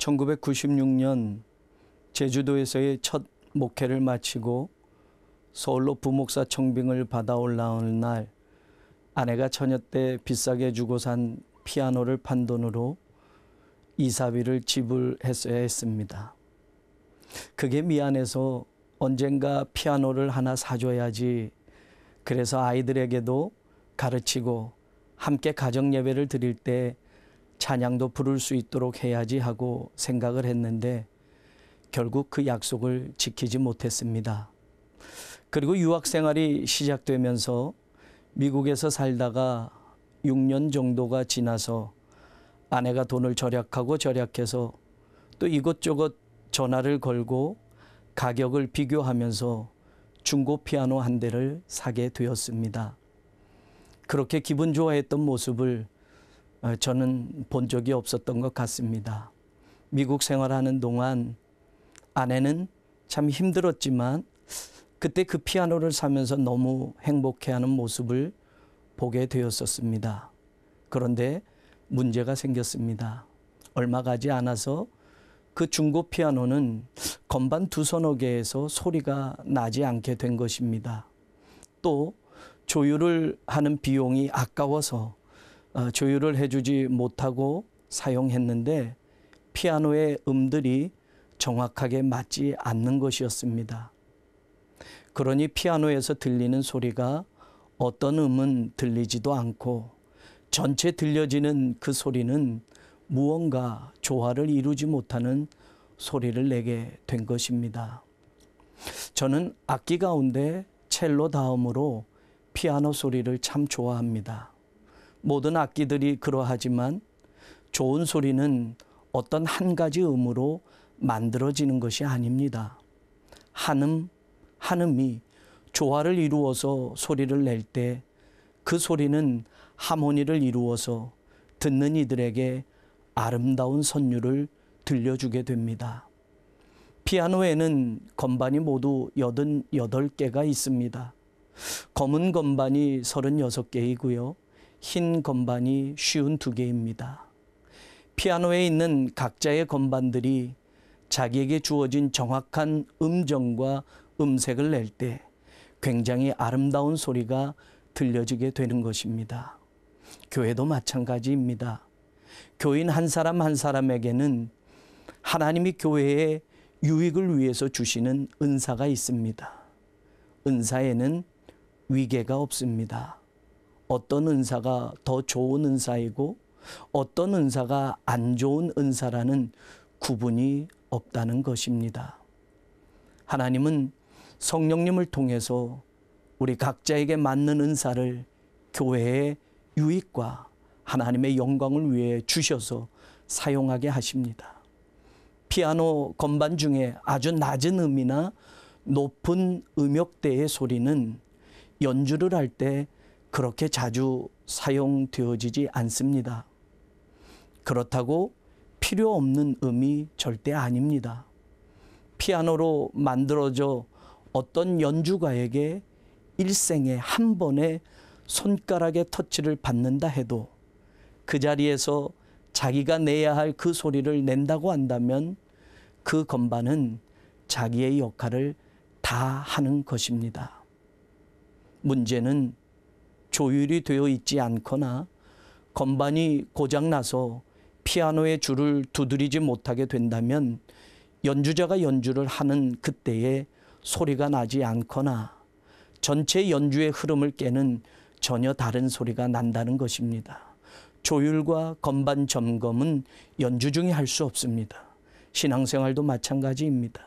1996년 제주도에서의 첫 목회를 마치고 서울로 부목사 청빙을 받아 올라오는 날, 아내가 처녀 때 비싸게 주고 산 피아노를 판 돈으로 이사비를 지불했어야 했습니다. 그게 미안해서 언젠가 피아노를 하나 사줘야지, 그래서 아이들에게도 가르치고 함께 가정 예배를 드릴 때 찬양도 부를 수 있도록 해야지 하고 생각을 했는데 결국 그 약속을 지키지 못했습니다. 그리고 유학 생활이 시작되면서 미국에서 살다가 6년 정도가 지나서 아내가 돈을 절약해서 또 이것저것 전화를 걸고 가격을 비교하면서 중고 피아노 한 대를 사게 되었습니다. 그렇게 기분 좋아했던 모습을 저는 본 적이 없었던 것 같습니다. 미국 생활하는 동안 아내는 참 힘들었지만 그때 그 피아노를 사면서 너무 행복해하는 모습을 보게 되었었습니다. 그런데 문제가 생겼습니다. 얼마 가지 않아서 그 중고 피아노는 건반 두서너 개에서 소리가 나지 않게 된 것입니다. 또 조율을 하는 비용이 아까워서 조율을 해주지 못하고 사용했는데 피아노의 음들이 정확하게 맞지 않는 것이었습니다. 그러니 피아노에서 들리는 소리가 어떤 음은 들리지도 않고 전체 들려지는 그 소리는 무언가 조화를 이루지 못하는 소리를 내게 된 것입니다. 저는 악기 가운데 첼로 다음으로 피아노 소리를 참 좋아합니다. 모든 악기들이 그러하지만 좋은 소리는 어떤 한 가지 음으로 만들어지는 것이 아닙니다. 한 음이 조화를 이루어서 소리를 낼 때 그 소리는 하모니를 이루어서 듣는 이들에게 아름다운 선율을 들려주게 됩니다. 피아노에는 건반이 모두 88개가 있습니다. 검은 건반이 36개이고요. 흰 건반이 52개입니다. 피아노에 있는 각자의 건반들이 자기에게 주어진 정확한 음정과 음색을 낼 때 굉장히 아름다운 소리가 들려지게 되는 것입니다. 교회도 마찬가지입니다. 교인 한 사람 한 사람에게는 하나님이 교회의 유익을 위해서 주시는 은사가 있습니다. 은사에는 위계가 없습니다. 어떤 은사가 더 좋은 은사이고 어떤 은사가 안 좋은 은사라는 구분이 없다는 것입니다. 하나님은 성령님을 통해서 우리 각자에게 맞는 은사를 교회의 유익과 하나님의 영광을 위해 주셔서 사용하게 하십니다. 피아노 건반 중에 아주 낮은 음이나 높은 음역대의 소리는 연주를 할 때 그렇게 자주 사용되어지지 않습니다. 그렇다고 필요 없는 음이 절대 아닙니다. 피아노로 만들어져 어떤 연주가에게 일생에 한 번의 손가락의 터치를 받는다 해도 그 자리에서 자기가 내야 할 그 소리를 낸다고 한다면 그 건반은 자기의 역할을 다 하는 것입니다. 문제는 조율이 되어 있지 않거나 건반이 고장나서 피아노의 줄을 두드리지 못하게 된다면 연주자가 연주를 하는 그때에 소리가 나지 않거나 전체 연주의 흐름을 깨는 전혀 다른 소리가 난다는 것입니다. 조율과 건반 점검은 연주 중에 할 수 없습니다. 신앙생활도 마찬가지입니다.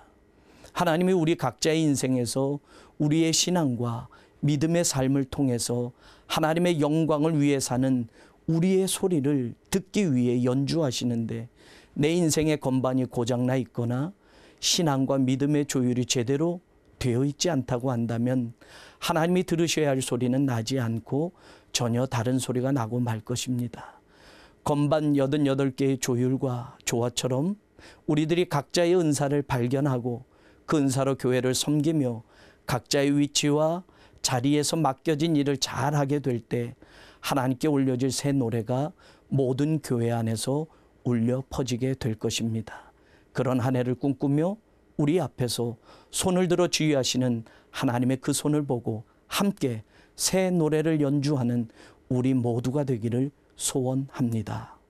하나님이 우리 각자의 인생에서 우리의 신앙과 믿음의 삶을 통해서 하나님의 영광을 위해 사는 우리의 소리를 듣기 위해 연주하시는데 내 인생의 건반이 고장나 있거나 신앙과 믿음의 조율이 제대로 되어 있지 않다고 한다면 하나님이 들으셔야 할 소리는 나지 않고 전혀 다른 소리가 나고 말 것입니다. 건반 88개의 조율과 조화처럼 우리들이 각자의 은사를 발견하고 그 은사로 교회를 섬기며 각자의 위치와 자리에서 맡겨진 일을 잘하게 될 때 하나님께 올려질 새 노래가 모든 교회 안에서 울려 퍼지게 될 것입니다. 그런 한 해를 꿈꾸며 우리 앞에서 손을 들어 지휘하시는 하나님의 그 손을 보고 함께 새 노래를 연주하는 우리 모두가 되기를 소원합니다.